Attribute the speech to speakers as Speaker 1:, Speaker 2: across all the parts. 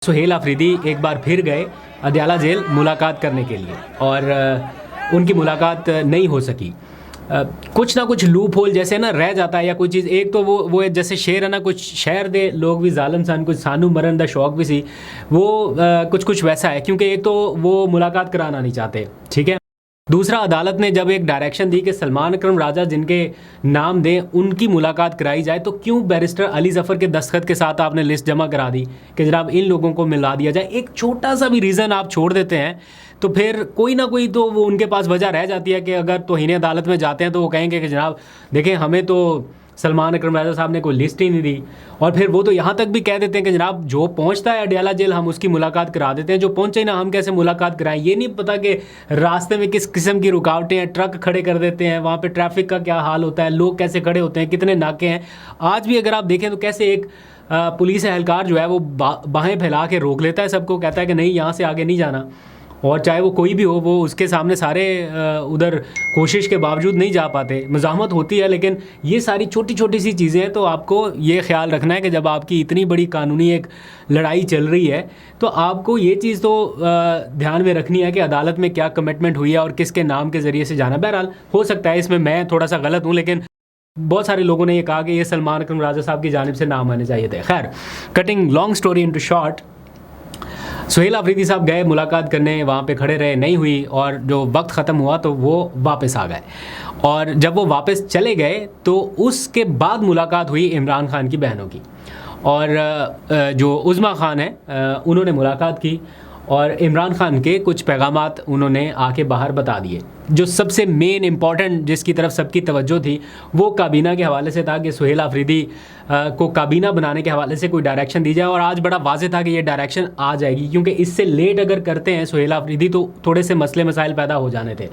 Speaker 1: सुहेल अफरीदी एक बार फिर गए अदयाला जेल मुलाकात करने के लिए और उनकी मुलाकात नहीं हो सकी। कुछ ना कुछ लूप होल जैसे ना रह जाता है या कोई चीज़। एक तो वो जैसे शेर है ना, कुछ शहर दे लोग भी जालिम सन, कुछ सानू मरन दा शौक भी सी वो कुछ कुछ वैसा है, क्योंकि एक तो वो मुलाकात कराना नहीं चाहते, ठीक है। दूसरा, अदालत ने जब एक डायरेक्शन दी कि सलमान अकरम राजा जिनके नाम दें उनकी मुलाकात कराई जाए, तो क्यों बैरिस्टर अली ज़फ़र के दस्तखत के साथ आपने लिस्ट जमा करा दी कि जनाब इन लोगों को मिला दिया जाए। एक छोटा सा भी रीज़न आप छोड़ देते हैं तो फिर कोई ना कोई तो वो उनके पास वजह रह जाती है कि अगर तौहीन अदालत में जाते हैं तो वो कहेंगे कि जनाब देखें हमें तो सलमान अकरम राजा साहब ने कोई लिस्ट ही नहीं दी। और फिर वो तो यहाँ तक भी कह देते हैं कि जनाब जो पहुँचता है अडयाला जेल हम उसकी मुलाकात करा देते हैं, जो पहुँचे ना हम कैसे मुलाकात कराएं। ये नहीं पता कि रास्ते में किस किस्म की रुकावटें हैं, ट्रक खड़े कर देते हैं, वहाँ पे ट्रैफिक का क्या हाल होता है, लोग कैसे खड़े होते हैं, कितने नाके हैं। आज भी अगर आप देखें तो कैसे एक पुलिस एहलकार जो है वो बाहें फैला के रोक लेता है सबको, कहता है कि नहीं यहाँ से आगे नहीं जाना। और चाहे वो कोई भी हो, वो उसके सामने सारे उधर कोशिश के बावजूद नहीं जा पाते, मज़ाहमत होती है। लेकिन ये सारी छोटी छोटी सी चीज़ें हैं, तो आपको ये ख्याल रखना है कि जब आपकी इतनी बड़ी कानूनी एक लड़ाई चल रही है तो आपको ये चीज़ तो ध्यान में रखनी है कि अदालत में क्या कमिटमेंट हुई है और किसके नाम के ज़रिए से जाना। बहरहाल हो सकता है इसमें मैं थोड़ा सा गलत हूँ, लेकिन बहुत सारे लोगों ने ये कहा कि ये सलमान अकरम राजा साहब की जानिब से नाम आने चाहिए थे। खैर, cutting long story into short, Suhail Afridi साहब गए मुलाकात करने, वहाँ पे खड़े रहे, नहीं हुई, और जो वक्त ख़त्म हुआ तो वो वापस आ गए। और जब वो वापस चले गए तो उसके बाद मुलाकात हुई इमरान खान की बहनों की, और जो उज़्मा खान है उन्होंने मुलाकात की और इमरान खान के कुछ पैगामात उन्होंने आके बाहर बता दिए। जो सबसे मेन इम्पॉर्टेंट जिसकी तरफ सबकी तवज्जो थी वो काबीना के हवाले से था कि सुहेल अफरीदी को काबीना बनाने के हवाले से कोई डायरेक्शन दी जाए। और आज बड़ा वाज़ेह था कि ये डायरेक्शन आ जाएगी, क्योंकि इससे लेट अगर करते हैं सुहेल अफरीदी तो थोड़े से मसले मसाइल पैदा हो जाने थे।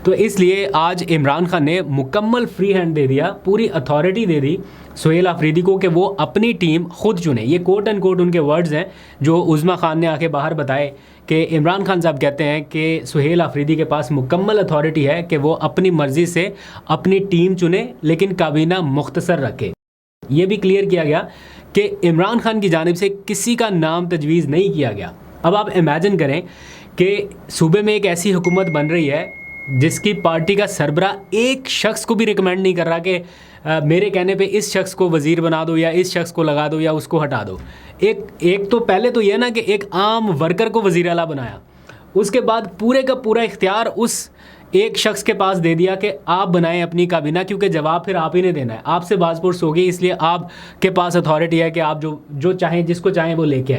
Speaker 1: तो इसलिए आज इमरान खान ने मुकम्मल फ्री हैंड दे दिया, पूरी अथॉरिटी दे दी सुहेल अफरीदी को कि वो अपनी टीम खुद चुने। ये कोट एंड कोट उनके वर्ड्स हैं जो उज़्मा खान ने आके बाहर बताए कि इमरान खान साहब कहते हैं कि सुहेल अफरीदी के पास मुकम्मल अथॉरिटी है कि वो अपनी मर्ज़ी से अपनी टीम चुने, लेकिन काबीना मुख्तसर रखे। ये भी क्लियर किया गया कि इमरान खान की जानिब से किसी का नाम तजवीज़ नहीं किया गया। अब आप इमेजिन करें कि सूबे में एक ऐसी हुकूमत बन रही है जिसकी पार्टी का सरबरा एक शख्स को भी रिकमेंड नहीं कर रहा कि मेरे कहने पे इस शख्स को वज़ीर बना दो या इस शख्स को लगा दो या उसको हटा दो। एक तो पहले तो यह ना कि एक आम वर्कर को वज़ीर आला बनाया, उसके बाद पूरे का पूरा इख्तियार उस एक शख्स के पास दे दिया कि आप बनाएं अपनी काबीना, क्योंकि जवाब फिर आप ही ने देना है। आपसे बाज़पुरस होगी, इसलिए आपके पास अथॉरिटी है कि आप जो चाहें जिसको चाहें वो लेके आएँ।